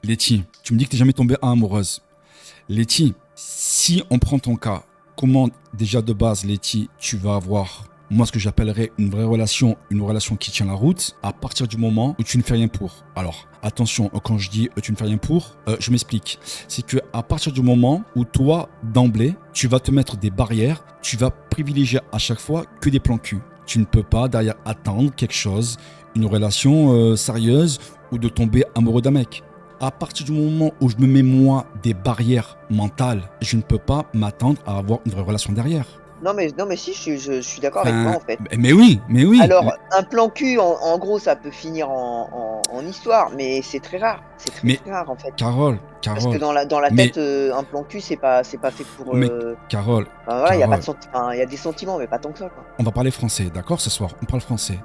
Letty, tu me dis que t'es jamais tombée amoureuse. Letty, si on prend ton cas, comment déjà de base, Letty, tu vas avoir moi ce que j'appellerais une vraie relation, une relation qui tient la route à partir du moment où tu ne fais rien pour. Alors, attention, quand je dis tu ne fais rien pour, je m'explique. C'est que à partir du moment où toi, d'emblée, tu vas te mettre des barrières, tu vas privilégier à chaque fois que des plans cul. Tu ne peux pas derrière attendre quelque chose, une relation sérieuse ou de tomber amoureux d'un mec. À partir du moment où je me mets moi des barrières mentales, je ne peux pas m'attendre à avoir une vraie relation derrière. Non mais si, je suis d'accord avec toi en fait. Mais oui. Alors, un plan cul, en gros, ça peut finir en histoire, mais c'est très rare. C'est très rare en fait. Carole. Parce que dans la tête, un plan cul, c'est pas fait pour. Mais Carole. Enfin, voilà, il y a pas de il y a des sentiments, mais pas tant que ça, quoi. On va parler français, d'accord, ce soir. On parle français.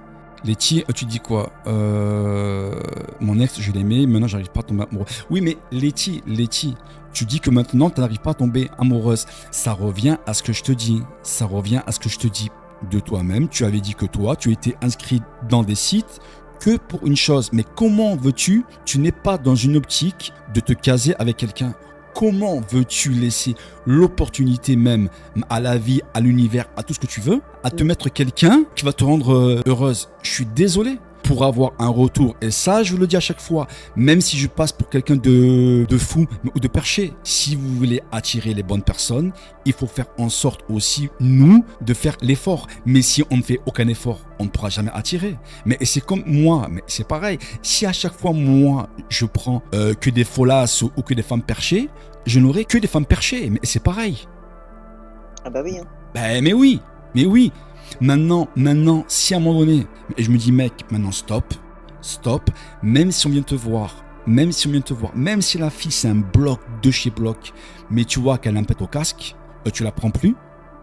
Letty, tu dis quoi? Mon ex, je l'aimais, maintenant j'arrive pas à tomber amoureux. Oui, mais Letty, tu dis que maintenant tu n'arrives pas à tomber amoureuse. Ça revient à ce que je te dis. Ça revient à ce que je te dis de toi-même. Tu avais dit que toi, tu étais inscrit dans des sites que pour une chose. Mais comment veux-tu? Tu n'es pas dans une optique de te caser avec quelqu'un. Comment veux-tu laisser l'opportunité même à la vie, à l'univers, à tout ce que tu veux, à te mettre quelqu'un qui va te rendre heureuse? Je suis désolé. Pour avoir un retour, et ça je vous le dis à chaque fois, même si je passe pour quelqu'un de fou ou de perché, si vous voulez attirer les bonnes personnes, il faut faire en sorte aussi, nous, de faire l'effort. Mais si on ne fait aucun effort, on ne pourra jamais attirer. Mais c'est comme moi, mais c'est pareil. Si à chaque fois, moi, je prends que des folasses ou que des femmes perchées, je n'aurai que des femmes perchées. Mais c'est pareil. Ah bah oui. Hein. Ben, mais oui. Maintenant, si à un moment donné, je me dis, mec, maintenant stop, même si on vient te voir, même si la fille c'est un bloc de chez bloc, mais tu vois qu'elle a un pet au casque, tu la prends plus,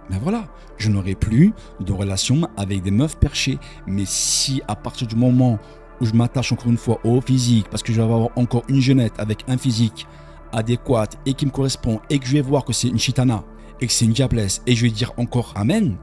ben voilà, je n'aurai plus de relation avec des meufs perchées. Mais si à partir du moment où je m'attache encore une fois au physique, parce que je vais avoir encore une jeunette avec un physique adéquat et qui me correspond, et que je vais voir que c'est une chitana, et que c'est une diablesse, et je vais dire encore amen,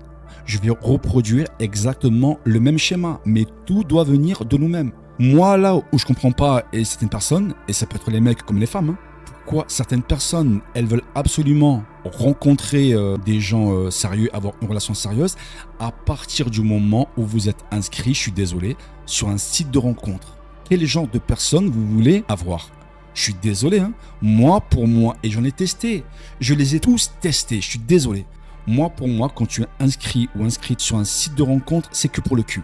je vais reproduire exactement le même schéma, mais tout doit venir de nous-mêmes. Moi, là où je comprends pas, et certaines personnes, et ça peut être les mecs comme les femmes, pourquoi certaines personnes, elles veulent absolument rencontrer des gens sérieux, avoir une relation sérieuse, à partir du moment où vous êtes inscrit, je suis désolé, sur un site de rencontre. Quel genre de personnes vous voulez avoir? Je suis désolé, moi, pour moi, et j'en ai testé, je les ai tous testés, je suis désolé. Moi, pour moi, quand tu es inscrit ou inscrite sur un site de rencontre, c'est que pour le cul.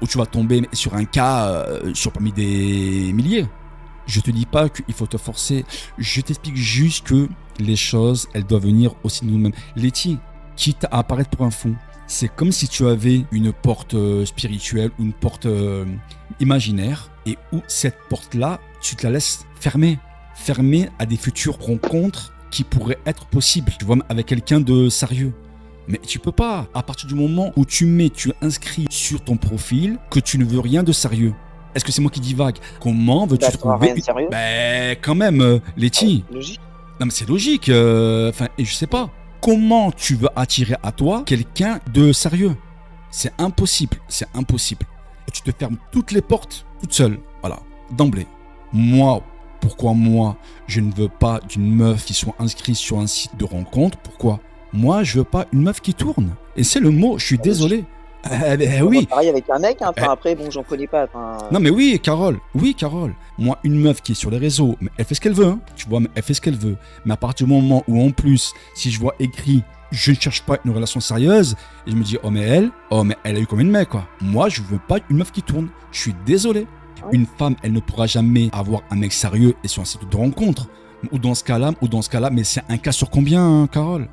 Où tu vas tomber sur un cas sur parmi des milliers. Je te dis pas qu'il faut te forcer. Je t'explique juste que les choses, elles doivent venir aussi de nous-mêmes. Letty, quitte à apparaître pour un fou, c'est comme si tu avais une porte spirituelle ou une porte imaginaire et où cette porte-là, tu te la laisses fermer à des futures rencontres qui pourrait être possible, tu vois, avec quelqu'un de sérieux. Mais tu peux pas, à partir du moment où tu inscris sur ton profil que tu ne veux rien de sérieux. Est-ce que c'est moi qui divague? Comment veux-tu trouver rien de sérieux? Ben quand même, Letty. Logique. Non mais c'est logique. Enfin, et je sais pas. Comment tu veux attirer à toi quelqu'un de sérieux? C'est impossible. Et tu te fermes toutes les portes toute seule. Voilà, d'emblée. Pourquoi moi, je ne veux pas d'une meuf qui soit inscrite sur un site de rencontre? Pourquoi? Moi, je veux pas une meuf qui tourne. Et c'est le mot, je suis désolé. Oui. Pareil avec un mec, après, bon, j'en connais pas. Non, mais oui, Carole. Moi, une meuf qui est sur les réseaux, mais elle fait ce qu'elle veut, tu vois, mais elle fait ce qu'elle veut. Mais à partir du moment où, en plus, si je vois écrit, je ne cherche pas une relation sérieuse, et je me dis, oh, mais elle a eu combien de mecs, quoi. Moi, je veux pas une meuf qui tourne. Je suis désolé. Une femme, elle ne pourra jamais avoir un mec sérieux et sur un site de rencontre. Ou dans ce cas-là, mais c'est un cas sur combien, Carole?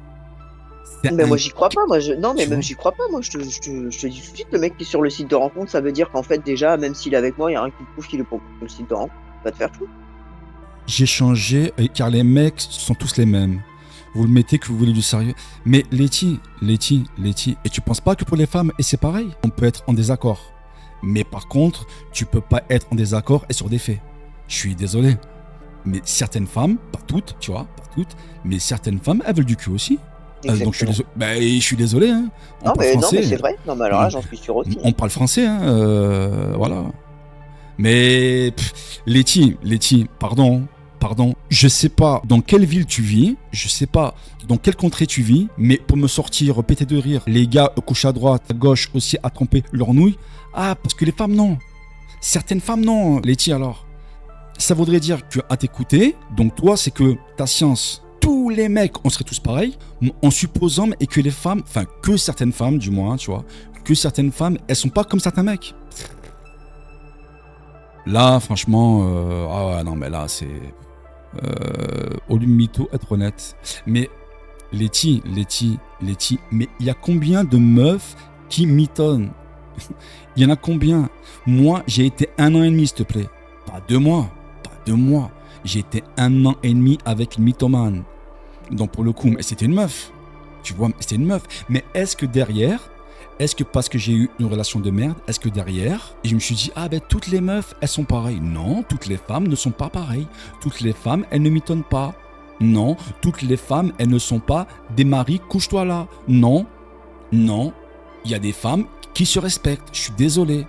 Mais moi j'y crois pas, non mais même j'y crois pas, moi je te dis tout de suite, le mec qui est sur le site de rencontre, ça veut dire qu'en fait déjà, même s'il est avec moi, il y a rien qui prouve qu'il est pas sur le site de rencontre, va te faire tout. J'ai changé, car les mecs sont tous les mêmes. Vous le mettez que vous voulez du sérieux. Mais Letty, et tu penses pas que pour les femmes, et c'est pareil, on peut être en désaccord. Mais par contre, tu peux pas être en désaccord et sur des faits. Je suis désolé. Mais certaines femmes, pas toutes, tu vois, mais certaines femmes, elles veulent du cul aussi. Donc je suis désolé. Non mais c'est vrai. Non mais alors là, j'en suis sûr aussi. On parle français, voilà. Mais Letty, pardon, pardon, je sais pas dans quelle ville tu vis, je sais pas dans quelle contrée tu vis, mais pour me sortir péter de rire, les gars couchent à droite, à gauche aussi à tremper leurs nouilles, ah, parce que les femmes non. Certaines femmes non, Letty alors. Ça voudrait dire que à t'écouter, donc toi c'est que ta science, tous les mecs on serait tous pareils, en supposant et que les femmes, enfin que certaines femmes du moins, tu vois, que certaines femmes, elles sont pas comme certains mecs. Là franchement, ah ouais non mais là c'est... au lieu de mytho, être honnête. Mais Letty, mais il y a combien de meufs qui mitonnent? Il y en a combien? Moi, j'ai été 1 an et demi, s'il te plaît. Pas 2 mois. Pas 2 mois. J'ai été 1 an et demi avec une mythomane. Donc pour le coup, c'était une meuf. Tu vois, c'était une meuf. Mais est-ce que derrière, est-ce que parce que j'ai eu une relation de merde, est-ce que derrière, je me suis dit, ah ben toutes les meufs, elles sont pareilles? Non, toutes les femmes ne sont pas pareilles. Toutes les femmes, elles ne mitonnent pas. Non, toutes les femmes, elles ne sont pas des maris, couche-toi là. Non, non, il y a des femmes qui se respectent. Je suis désolé.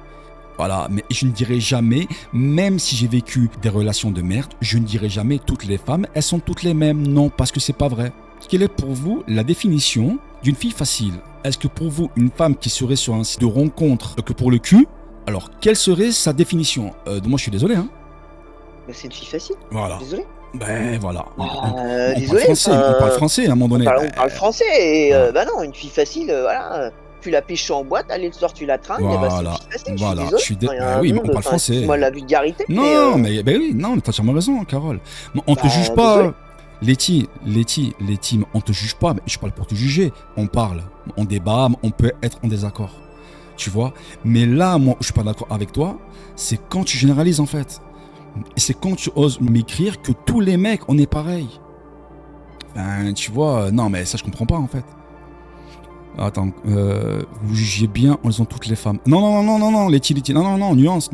Voilà, mais je ne dirai jamais, même si j'ai vécu des relations de merde, je ne dirai jamais toutes les femmes, elles sont toutes les mêmes. Non, parce que c'est pas vrai. Quelle est pour vous la définition d'une fille facile? Est-ce que pour vous, une femme qui serait sur un site de rencontre que pour le cul, alors quelle serait sa définition? Moi, je suis désolé. Hein. C'est une fille facile. Voilà. Désolé. Ben voilà. On désolé. parle français à un moment donné. On parle français et bah non, une fille facile, voilà. Tu la pêches en boîte, allez le soir tu la tringues, voilà. bah, c'est une fille facile. Voilà. Je suis désolé. Oui, mais on parle français. Moi la vulgarité. Non, mais oui, non, mais t'as sûrement raison, Carole. On te juge pas. Letty, on te juge pas, mais je parle pour te juger. On parle, on débat, on peut être en désaccord. Tu vois? Mais là, moi, je suis pas d'accord avec toi, c'est quand tu généralises en fait. Et c'est quand tu oses m'écrire que tous les mecs, on est pareil. Ben, tu vois, non, mais ça, je comprends pas en fait. Attends, vous jugez bien en disant toutes les femmes. Non, Letty, non, nuance.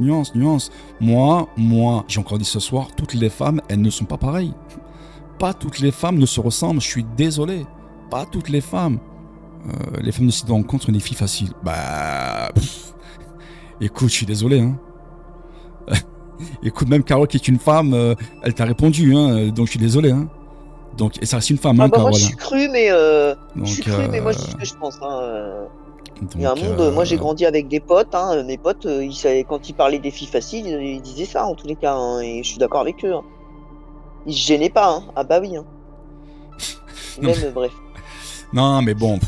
Moi, j'ai encore dit ce soir, toutes les femmes, elles ne sont pas pareilles. Pas toutes les femmes ne se ressemblent, je suis désolé. Pas toutes les femmes. Les femmes de site de rencontre sont des filles faciles. Bah. Écoute, je suis désolé. Hein. Écoute, même Carole, qui est une femme, elle t'a répondu. Hein, donc je suis désolé. Hein. Donc, et ça reste une femme, hein, Carole. Moi, je suis cru, mais moi, je dis ce que je pense. Hein. Il y a un monde. Moi, j'ai grandi avec des potes. Hein. Mes potes, quand ils parlaient des filles faciles, ils disaient ça, en tous les cas. Hein, et je suis d'accord avec eux. Hein. Ils se gênaient pas, hein. Ah bah oui. Hein. Même, bref. Non, mais bon,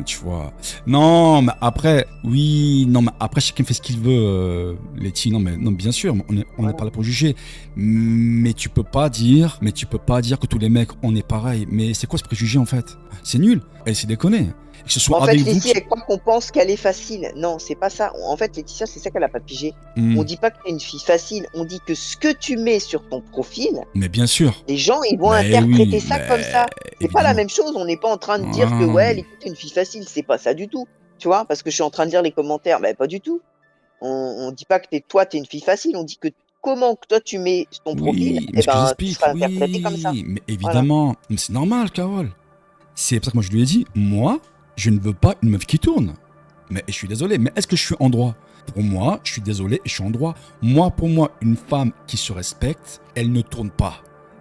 tu vois. Non, mais après, oui, non, mais après, chacun fait ce qu'il veut, Letty. Non, bien sûr, on n'est pas là pour juger. Mais tu peux pas dire que tous les mecs, on est pareil. Mais c'est quoi ce préjugé, en fait? C'est nul. Et c'est déconné. Que ce soit en fait, Letty, elle croit qu'on pense qu'elle est facile. Non, c'est pas ça. En fait, Laetitia, c'est ça qu'elle a pas pigé. On dit pas que t'es une fille facile. On dit que ce que tu mets sur ton profil. Mais bien sûr. Les gens, ils vont interpréter ça comme ça. C'est pas la même chose. On n'est pas en train de dire que, ouais, elle est une fille facile. C'est pas ça du tout. Tu vois, parce que je suis en train de lire les commentaires. Ben, pas du tout. On dit pas que toi, t'es une fille facile. On dit que comment que toi, tu mets ton profil. Tu seras interprété comme ça. Mais évidemment. Voilà. Mais c'est normal, Carole. C'est pour ça que moi, je lui ai dit, moi, je ne veux pas une meuf qui tourne. Mais je suis désolé, mais est-ce que je suis en droit? Pour moi, je suis désolé, je suis en droit. Pour moi, une femme qui se respecte, elle ne tourne pas.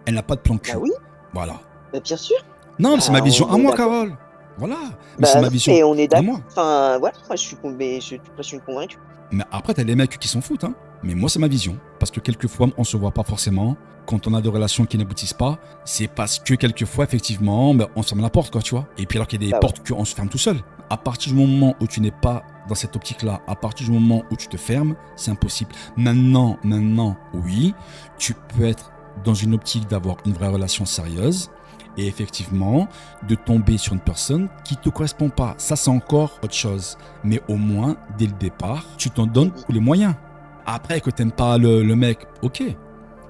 Elle n'a pas de plan cul. Bah oui. Voilà. Bah bien sûr. Non, mais c'est ma vision à moi, Carole. Voilà. Mais c'est ma vision et on est à moi. Enfin, voilà, moi, je suis convaincu. Mais après, t'as les mecs qui s'en foutent, hein. Mais moi, c'est ma vision. Parce que quelquefois, on se voit pas forcément. Quand on a des relations qui n'aboutissent pas, c'est parce que quelquefois, effectivement, on se ferme la porte, quoi, tu vois. Et puis alors qu'il y a des portes qu'on se ferme tout seul. À partir du moment où tu n'es pas dans cette optique-là, à partir du moment où tu te fermes, c'est impossible. Maintenant, oui, tu peux être dans une optique d'avoir une vraie relation sérieuse et effectivement, de tomber sur une personne qui te correspond pas. Ça, c'est encore autre chose. Mais au moins, dès le départ, tu t'en donnes tous les moyens. Après, que t'aimes pas le mec, ok.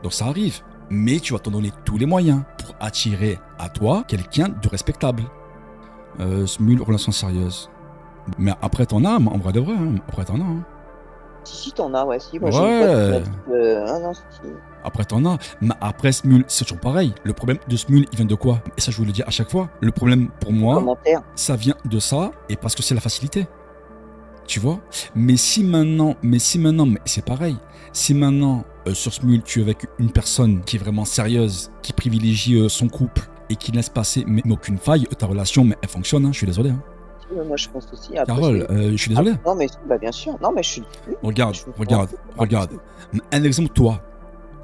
Donc ça arrive. Mais tu vas t'en donner tous les moyens pour attirer à toi quelqu'un de respectable. Smule, relation sérieuse. Mais après t'en as, en vrai de vrai. Hein. Après t'en as. Hein. Si, t'en as, ouais. Si, moi, ouais. Si. Après t'en as. Mais après Smule, c'est toujours pareil. Le problème de Smule, il vient de quoi? Et ça, je vous le dis à chaque fois. Le problème pour moi, ça vient de ça et parce que c'est la facilité. Tu vois? Mais si maintenant, mais c'est pareil. Si maintenant, sur Smule, tu es avec une personne qui est vraiment sérieuse, qui privilégie son couple et qui laisse passer mais aucune faille, ta relation, mais elle fonctionne, hein, je suis désolé. Hein. Moi, je pense aussi. Après, Carole, je suis désolé. non, mais bien sûr. Non, mais je suis. Regarde. Un exemple, toi.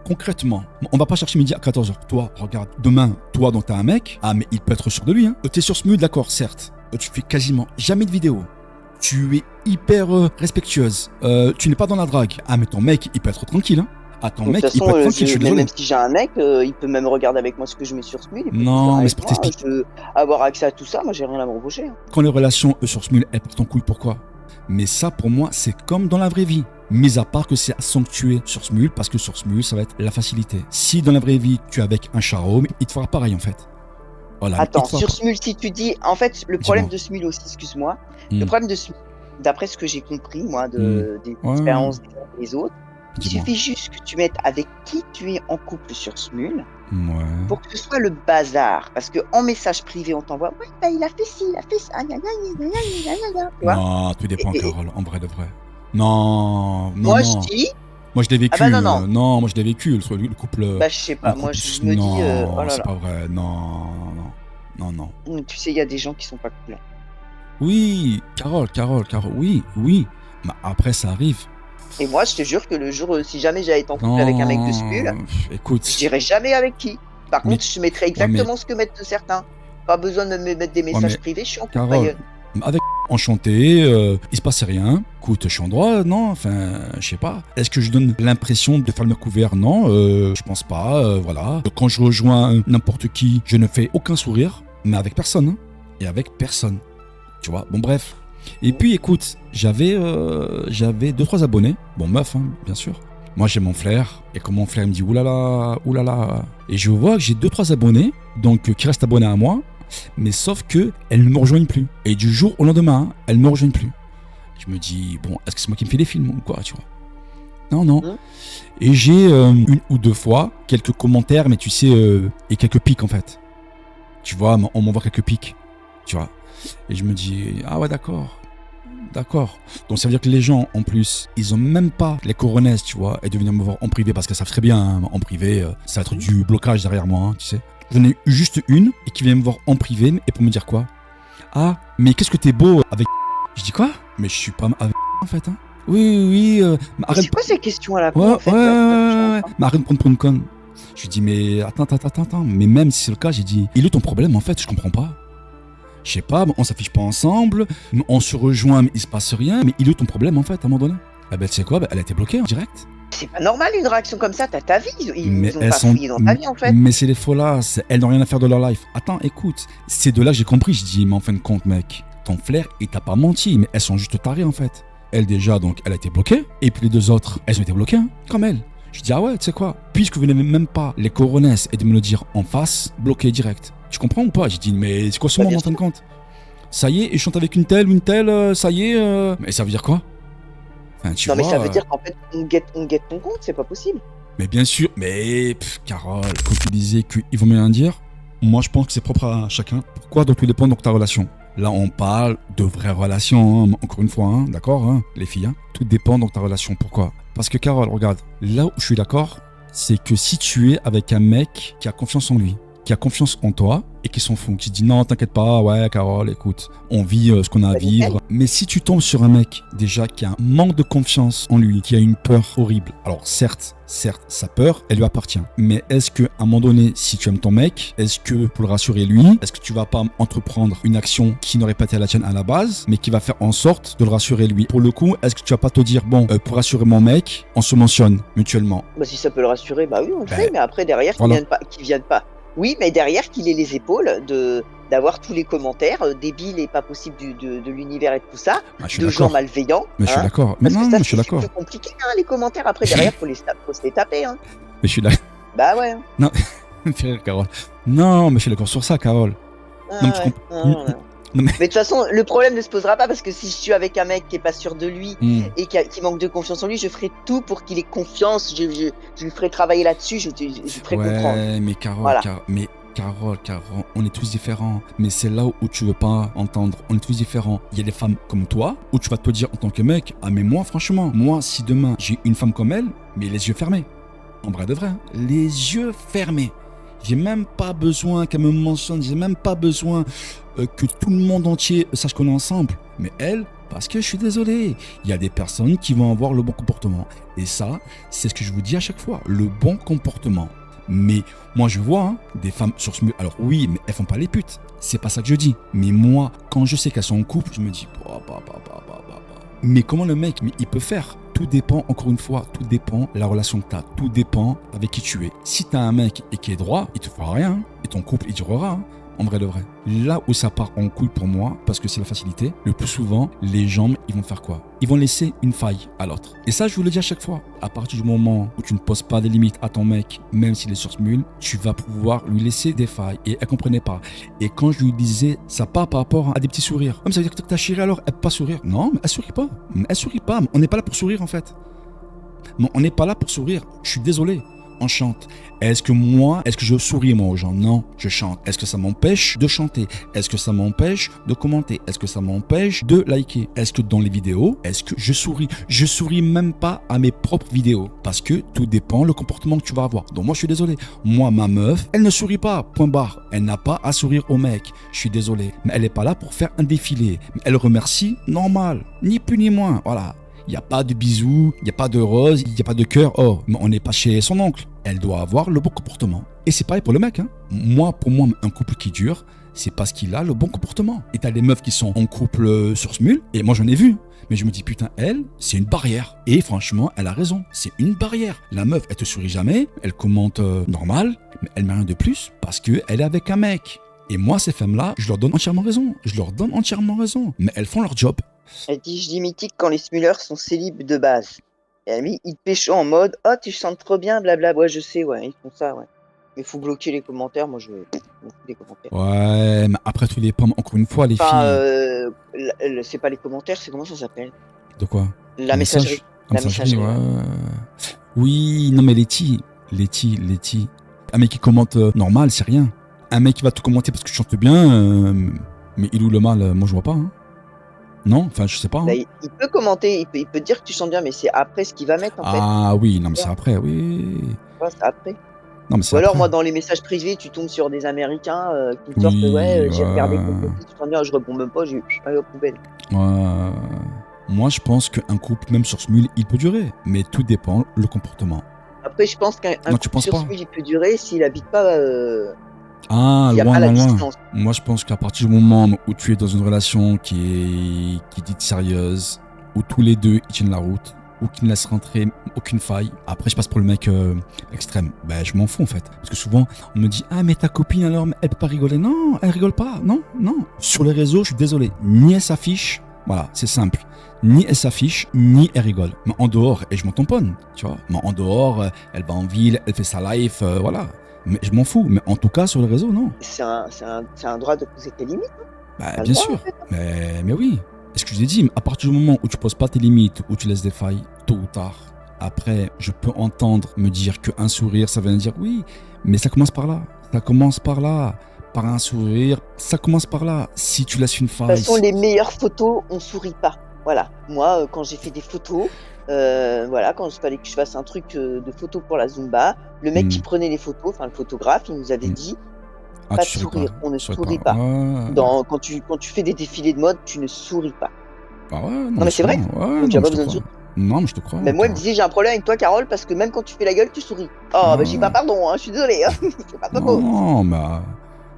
Concrètement, on va pas chercher midi à 14h. Toi, regarde, demain, toi, donc t'as un mec, mais il peut être sûr de lui. Hein. T'es sur Smule, d'accord, certes. Tu fais quasiment jamais de vidéos. Tu es hyper respectueuse. Tu n'es pas dans la drague. Mais ton mec, il peut être tranquille. Hein. Ton mec, il peut être tranquille, je suis désolé. Même si j'ai un mec, il peut même regarder avec moi ce que je mets sur Smule. Non, mais c'est pour t'expliquer. Je veux avoir accès à tout ça, moi j'ai rien à me reprocher. Hein. Quand les relations sur Smule, elles partent en couille, pourquoi? Mais ça, pour moi, c'est comme dans la vraie vie. Mis à part que c'est à sanctuer sur Smule, parce que sur Smule, ça va être la facilité. Si dans la vraie vie, tu es avec un charo, il te fera pareil en fait. Voilà, attends, sur Smule, si tu dis... En fait, le problème de Smule aussi, excuse-moi, le problème de Smule, d'après ce que j'ai compris, moi, des expériences des autres, il suffit juste que tu mettes avec qui tu es en couple sur Smule pour que ce soit le bazar. Parce qu'en message privé, on t'envoie « Ouais, bah, il a fait ci, il a fait ça, non, tout dépend, Carole, en vrai de vrai. Non. Moi, je dis... Moi, je l'ai vécu. non. Non, moi, je l'ai vécu, le couple... Bah, je sais pas, moi, je me dis... Non, c'est pas vrai, non. Tu sais, il y a des gens qui sont pas cool. Oui, Carole, oui. Mais après, ça arrive. Et moi, je te jure que le jour, si jamais j'avais été en couple avec un mec de Smule, écoute, je dirais jamais avec qui. Par contre, je mettrais exactement ce que mettent certains. Pas besoin de me mettre des messages privés, je suis en couple. Carole, avec enchanté, il se passait rien. Écoute, je suis en droit, non? Enfin, je sais pas. Est-ce que je donne l'impression de faire le mec ouvert? Non, je pense pas, voilà. Quand je rejoins n'importe qui, je ne fais aucun sourire, mais avec personne. Hein. Et avec personne. Tu vois, bon bref. Et puis écoute, j'avais 2-3 abonnés, bon meuf hein, bien sûr. Moi j'ai mon flair, et quand mon flair me dit oulala, et je vois que j'ai 2-3 abonnés, donc qui restent abonnés à moi, mais sauf que elles ne me rejoignent plus. Et du jour au lendemain, elles ne me rejoignent plus. Je me dis, bon, est-ce que c'est moi qui me fais des films ou quoi, tu vois? Non. Et j'ai 1 ou 2 fois quelques commentaires, mais tu sais, et quelques pics en fait. Tu vois, on m'envoie quelques pics, tu vois. Et je me dis, ah ouais, d'accord. Donc ça veut dire que les gens, en plus, ils ont même pas les coronesses, tu vois, et de venir me voir en privé, parce qu'elles savent très bien, hein, en privé, ça va être du blocage derrière moi, hein, tu sais. J'en ai eu juste une, et qui vient me voir en privé, et pour me dire quoi? Ah, mais qu'est-ce que t'es beau avec... Je dis quoi? Mais je suis pas avec en fait, hein. Oui. C'est quoi ces questions à la con, ouais, en fait, ouais. Mais arrête de prendre pour une conne. Je lui dis, mais attends. Mais même si c'est le cas, j'ai dit, il est ton problème, en fait, je comprends pas. Je sais pas, on s'affiche pas ensemble, on se rejoint, mais il se passe rien. Mais il est ton problème en fait, à un moment donné? Ah ben tu sais quoi, elle a été bloquée en direct. C'est pas normal une réaction comme ça, t'as ta vie. Ils ont pas fouillé dans ta vie en fait. Mais c'est les folasses, elles n'ont rien à faire de leur life. Attends, écoute, c'est de là que j'ai compris. Je dis, mais en fin de compte, mec, ton flair, il t'a pas menti, mais elles sont juste tarées en fait. Elle déjà, donc elle a été bloquée, et puis les 2 autres, elles ont été bloquées, hein, comme elle. Je dis, ah ouais, tu sais quoi, puisque vous n'avez même pas les coronesses et de me le dire en face, bloqué direct. Tu comprends ou pas? J'ai dit, mais c'est quoi ce moment en fin de compte? Ça y est, je chante avec une telle, ça y est. Mais ça veut dire quoi? Enfin, tu vois, mais ça veut dire qu'en fait, on guette ton compte, c'est pas possible. Mais bien sûr, mais Carole, quand tu disais qu'il vaut mieux rien dire, moi je pense que c'est propre à chacun. Pourquoi? Donc tout dépend de ta relation. Là, on parle de vraies relations, hein, encore une fois, hein, d'accord, hein, les filles. Hein, tout dépend de ta relation. Pourquoi? Parce que Carole, regarde, là où je suis d'accord, c'est que si tu es avec un mec qui a confiance en lui, qui a confiance en toi et qui s'en fout, qui se dit non, t'inquiète pas, ouais, Carole, écoute, on vit ce qu'on a à vivre. Mais si tu tombes sur un mec déjà qui a un manque de confiance en lui, qui a une peur horrible, alors certes, sa peur, elle lui appartient. Mais est-ce qu'à un moment donné, si tu aimes ton mec, est-ce que pour le rassurer lui, est-ce que tu vas pas entreprendre une action qui n'aurait pas été la tienne à la base, mais qui va faire en sorte de le rassurer lui? Pour le coup, est-ce que tu vas pas te dire, bon, pour rassurer mon mec, on se mentionne mutuellement? Bah si ça peut le rassurer, bah oui, on le fait, mais après derrière, qu'ils viennent pas. Oui, mais derrière qu'il ait les épaules d'avoir tous les commentaires débiles et pas possibles de l'univers et de tout ça, de gens malveillants. Mais je suis d'accord. Mais non, je suis d'accord. C'est plus compliqué, hein, les commentaires. Après, derrière, faut se les taper. Hein. Mais je suis d'accord. Bah ouais. Non, Carole. Non, mais je suis d'accord sur ça, Carole. Non, mais de toute façon, le problème ne se posera pas parce que si je suis avec un mec qui est pas sûr de lui et qui manque de confiance en lui, je ferai tout pour qu'il ait confiance. Je lui ferai travailler là-dessus. Je ferai comprendre. Ouais, mais Carole, voilà. Carole, on est tous différents. Mais c'est là où tu veux pas entendre. On est tous différents. Il y a des femmes comme toi où tu vas te dire en tant que mec, ah mais moi franchement, si demain j'ai une femme comme elle, mais les yeux fermés. en vrai de vrai, hein, les yeux fermés. J'ai même pas besoin qu'elle me mentionne, j'ai même pas besoin que tout le monde entier sache qu'on est ensemble. Mais elle, parce que je suis désolé, il y a des personnes qui vont avoir le bon comportement. Et ça, c'est ce que je vous dis à chaque fois, le bon comportement. Mais moi je vois hein, des femmes sur ce mur. Alors oui, mais elles font pas les putes. C'est pas ça que je dis. Mais moi, quand je sais qu'elles sont en couple, je me dis. Mais comment le mec, mais il peut faire? Tout dépend, encore une fois, tout dépend la relation que tu as. Tout dépend avec qui tu es. Si tu as un mec et qui est droit, il te fera rien. Hein, et ton couple, il durera. Hein, en vrai de vrai. Là où ça part en couille pour moi, parce que c'est la facilité, le plus souvent, les gens, ils vont faire quoi? Ils vont laisser une faille à l'autre. Et ça, je vous le dis à chaque fois. À partir du moment où tu ne poses pas des limites à ton mec, même s'il est sur ce mule, tu vas pouvoir lui laisser des failles. Et elle comprenait pas. Et quand je lui disais, ça part par rapport à des petits sourires. Comme ça veut dire que ta chérie alors, elle peut pas sourire. Non, mais elle sourit pas. Elle sourit pas. On n'est pas là pour sourire en fait. Non, on n'est pas là pour sourire. Je suis désolé. On chante. Est-ce que je souris moi aux gens? Non, je chante. Est-ce que ça m'empêche de chanter? Est-ce que ça m'empêche de commenter? Est-ce que ça m'empêche de liker? Est-ce que dans les vidéos, est-ce que je souris? Je souris même pas à mes propres vidéos parce que tout dépend le comportement que tu vas avoir. Donc moi je suis désolé. Moi ma meuf, elle ne sourit pas. Point barre. Elle n'a pas à sourire au mec. Je suis désolé. Mais elle n'est pas là pour faire un défilé. Mais elle remercie normal. Ni plus ni moins. Voilà. Il n'y a pas de bisous, il n'y a pas de rose, il n'y a pas de cœur. Oh, mais on n'est pas chez son oncle. Elle doit avoir le bon comportement. Et c'est pareil pour le mec. Hein. Pour moi, un couple qui dure, c'est parce qu'il a le bon comportement. Et t'as des meufs qui sont en couple sur ce mule, et moi j'en ai vu. Mais je me dis, putain, elle, c'est une barrière. Et franchement, elle a raison. C'est une barrière. La meuf, elle te sourit jamais, elle commente normal, mais elle met rien de plus parce qu'elle est avec un mec. Et moi, ces femmes-là, je leur donne entièrement raison. Mais elles font leur job. Elle dit, je dis mythique quand les smuleurs sont célibes de base. Et elle dit, ils te pécho en mode, oh, tu chantes trop bien, blabla. Ouais, je sais, ouais, ils font ça, ouais. Mais faut bloquer les commentaires, moi, je m'en fous des commentaires. Ouais, mais après tous les pommes, encore une fois, les filles. C'est pas les commentaires, c'est comment ça s'appelle? De quoi? La messagerie. La messagerie, ouais. Oui, non, mais Letty. Un mec qui commente normal, c'est rien. Un mec qui va te commenter parce que tu chantes bien, mais il ou le mal, moi je vois pas. Hein. Non, enfin je sais pas. Hein. Bah, il peut commenter, il peut dire que tu chantes bien, mais c'est après ce qu'il va mettre en fait. Ah oui, non mais c'est après, oui. Ouais, c'est après. Non, mais c'est Ou alors après. moi dans les messages privés, tu tombes sur des Américains qui me sortent ouais, j'ai regardé ton profil, tu chantes bien, je réponds même pas, j'ai allé aux poubelles. Ouais. Moi je pense qu'un couple, même sur ce mule, il peut durer, mais tout dépend le comportement. Après je pense qu'un couple sur ce mule, il peut durer s'il habite pas. Loin. Moi, je pense qu'à partir du moment où tu es dans une relation qui est dite sérieuse, où tous les deux ils tiennent la route, ou qui ne laissent rentrer aucune faille, après je passe pour le mec extrême. Ben, je m'en fous en fait. Parce que souvent, on me dit, ah, mais ta copine alors, elle peut pas rigoler. Non, elle rigole pas. Non. Sur les réseaux, je suis désolé. Ni elle s'affiche, voilà, c'est simple. Ni elle s'affiche, ni elle rigole. Mais en dehors, et je m'en tamponne, tu vois. Mais en dehors, elle va en ville, elle fait sa life, voilà. Mais je m'en fous, mais en tout cas sur le réseau, non. C'est un droit de poser tes limites. Bah, bien sûr, en fait. mais oui. Est-ce que je l'ai dit, à partir du moment où tu poses pas tes limites, où tu laisses des failles, tôt ou tard, après, je peux entendre me dire qu'un sourire, ça veut dire oui, mais ça commence par là. Par un sourire, ça commence par là. Si tu laisses une faille. De toute façon, les meilleures photos, on sourit pas. Voilà. Moi, quand j'ai fait des photos, voilà, quand il fallait que je fasse un truc de photos pour la Zumba, le mec qui prenait les photos, enfin le photographe, il nous avait dit pas de sourire, on ne sourit pas. Quand tu fais des défilés de mode, tu ne souris pas. Bah ouais, non mais c'est vrai. Ouais, tu n'as pas besoin de sourire. Non, mais je te crois. Mais moi, il me disait, j'ai un problème avec toi, Carole, parce que même quand tu fais la gueule, tu souris. Oh, bah je dis pas pardon, hein, je suis désolé. Hein. C'est pas beau. Non, bah,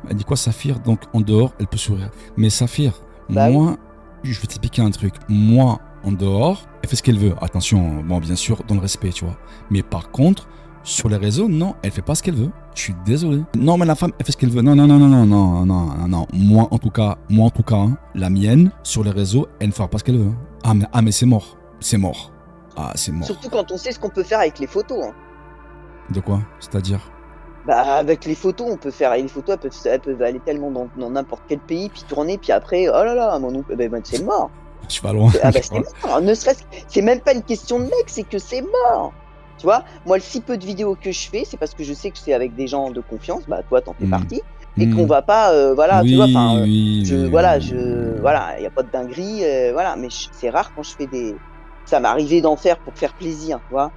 elle dit quoi, Saphir? Donc en dehors, elle peut sourire. Mais Saphir, moi, je vais t'expliquer un truc. Moi, en dehors, elle fait ce qu'elle veut. Attention, bon, bien sûr, dans le respect, tu vois. Mais par contre, sur les réseaux, non, elle fait pas ce qu'elle veut. Je suis désolé. Non, mais la femme, elle fait ce qu'elle veut. Non. Moi, en tout cas, hein, la mienne, sur les réseaux, elle ne fera pas ce qu'elle veut. Ah, mais c'est mort. C'est mort. Ah, c'est mort. Surtout quand on sait ce qu'on peut faire avec les photos. Hein. De quoi? C'est-à-dire? Bah, avec les photos, on peut faire. Et les photos, elles peuvent aller tellement dans n'importe quel pays, puis tourner, puis après, oh là là, mon oncle, c'est mort. Je suis pas loin. Ah, bah, c'est mort. Ne serait-ce que. C'est même pas une question de mec, c'est que c'est mort. Tu vois, moi, le si peu de vidéos que je fais, c'est parce que je sais que c'est avec des gens de confiance. Bah, toi, t'en fais partie. Et qu'on va pas, voilà, tu vois, enfin, voilà, il y a pas de dinguerie, voilà. Mais c'est rare quand je fais des. Ça m'est arrivé d'en faire pour faire plaisir, tu vois.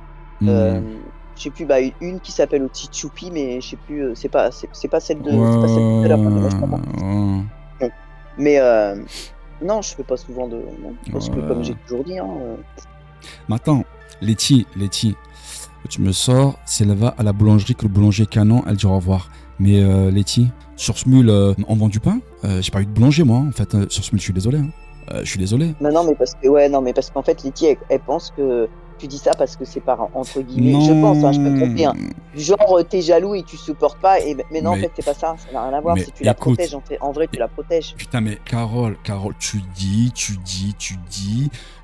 Je sais plus, bah, une qui s'appelle aussi Choupi, mais je sais plus, c'est pas celle de c'est pas celle de tout à l'heure, moi je t'entends. Ouais, Bon. Mais non, je fais pas souvent de non, parce que comme j'ai ouais. toujours dit, hein, Mais attends, Letty, tu me sors, si elle va à la boulangerie, que le boulanger canon, elle dit au revoir. Mais Letty, sur Smule, on vend du pain. J'ai pas eu de boulanger, moi, en fait. Sur Smule, je suis désolé. Hein. Je suis désolé. non, non, mais parce que ouais, non, mais parce qu'en fait, Letty, elle pense que tu dis ça parce que c'est par entre guillemets je pense, hein, je peux me tromper, Non. hein, du genre, tu jaloux et tu supportes pas et mais non, en Mais, fait, c'est pas ça, ça n'a rien à voir, mais c'est tu la écoute, protèges, en vrai, tu la protèges. putain, mais Carole, tu dis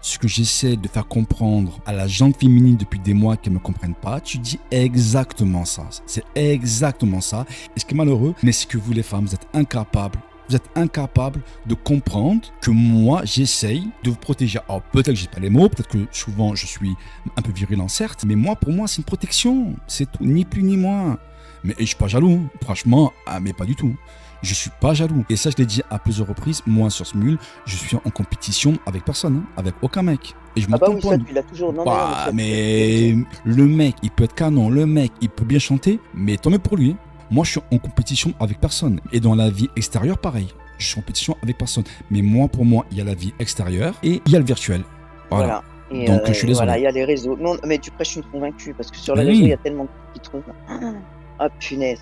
ce que j'essaie de faire comprendre à la gente féminine depuis des mois qu'elle ne me comprenne pas. Tu dis exactement ça. C'est exactement ça. Et ce qui est malheureux, mais c'est que vous, les femmes, vous êtes incapables. Vous êtes incapables de comprendre que moi, j'essaye de vous protéger. Alors, peut-être que j'ai pas les mots, peut-être que souvent je suis un peu virulent, certes, mais moi, pour moi, c'est une protection. C'est tout, ni plus ni moins. Mais et je suis pas jaloux, hein. Franchement, mais pas du tout. Je suis pas jaloux. Et ça, je l'ai dit à plusieurs reprises. Moi, sur Smule, je suis en compétition avec personne, hein, avec aucun mec. Et je m'en Ah bah oui, ça, tamponne. tu l'as toujours non, mais non, mais Bah, ça, tu l'as toujours mais dit. le mec, il peut être canon, le mec, il peut bien chanter, mais tant mieux pour lui. Hein. Moi, je suis en compétition avec personne. Et dans la vie extérieure, pareil. Je suis en compétition avec personne. Mais moi, pour moi, il y a la vie extérieure et il y a le virtuel. Voilà. Voilà Donc, je suis et voilà, désolé. il y a les réseaux. Non, mais tu prêches une convaincue parce que sur les Mais réseaux, il y oui. a tellement de trucs qui trouvent. Ah punaise!